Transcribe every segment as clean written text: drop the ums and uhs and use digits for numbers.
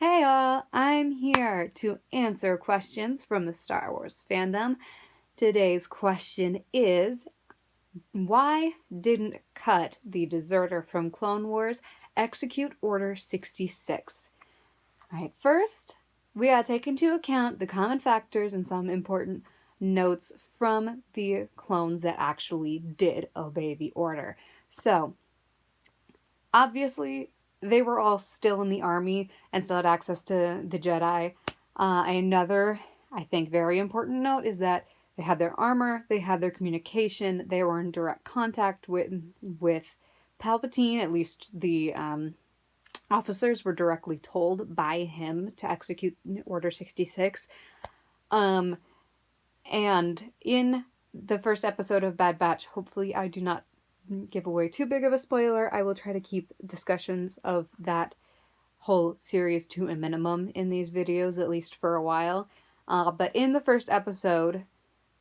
Hey all, I'm here to answer questions from the Star Wars fandom. Today's question is, why didn't Cut, the deserter from Clone Wars, execute Order 66? Alright, first, we gotta take into account the common factors and some important notes from the clones that actually did obey the order. So, obviously, they were all still in the army and still had access to the Jedi. Another, I think, very important note is that they had their armor, they had their communication, they were in direct contact with Palpatine. At least the officers were directly told by him to execute Order 66. And in the first episode of Bad Batch, hopefully I do not give away too big of a spoiler, I will try to keep discussions of that whole series to a minimum in these videos, at least for a while. But in the first episode,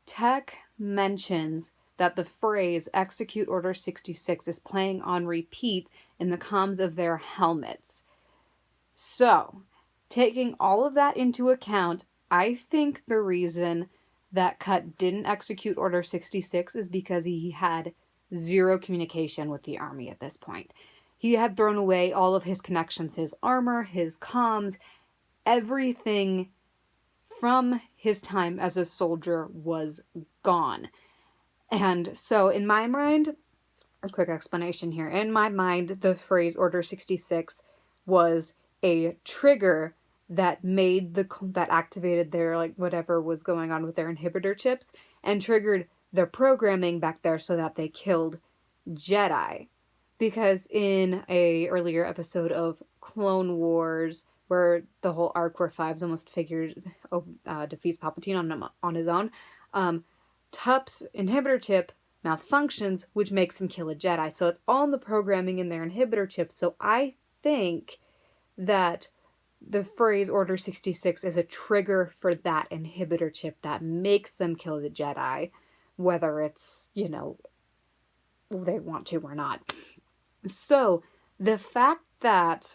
Tech mentions that the phrase execute Order 66 is playing on repeat in the comms of their helmets. So, taking all of that into account, I think the reason that Cut didn't execute Order 66 is because he had zero communication with the army at this point. He had thrown away all of his connections, his armor, his comms, everything from his time as a soldier was gone. And so in my mind, a quick explanation here, in my mind, the phrase Order 66 was a trigger that made that activated their, like, whatever was going on with their inhibitor chips and triggered their programming back there so that they killed Jedi. Because in a earlier episode of Clone Wars, where the whole arc where Fives almost defeats Palpatine on his own, Tup's inhibitor chip malfunctions, which makes him kill a Jedi. So it's all in the programming in their inhibitor chips. So I think that the phrase Order 66 is a trigger for that inhibitor chip that makes them kill the Jedi, whether it's, they want to or not. So the fact that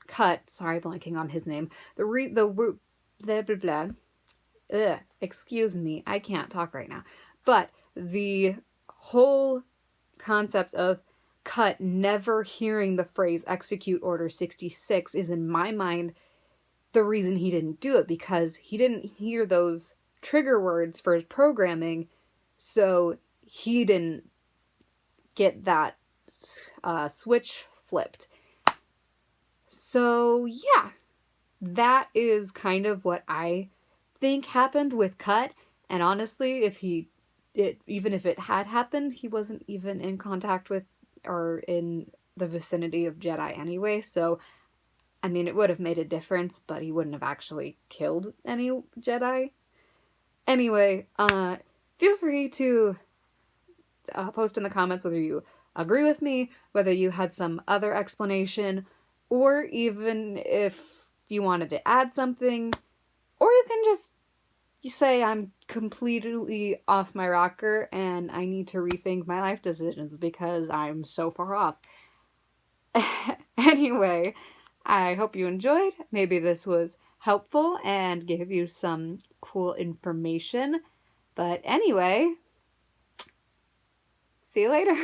Cut, sorry, blanking on his name, excuse me, I can't talk right now, but the whole concept of Cut never hearing the phrase execute Order 66 is, in my mind, the reason he didn't do it, because he didn't hear those trigger words for his programming, so he didn't get that switch flipped. So yeah, that is kind of what I think happened with Cut. And honestly, even if it had happened, he wasn't even in contact with or in the vicinity of Jedi anyway. So, I mean, it would have made a difference, but he wouldn't have actually killed any Jedi. Anyway, feel free to post in the comments whether you agree with me, whether you had some other explanation, or even if you wanted to add something, or you can just say I'm completely off my rocker and I need to rethink my life decisions because I'm so far off. Anyway, I hope you enjoyed. Maybe this was helpful and gave you some cool information. But anyway, see you later.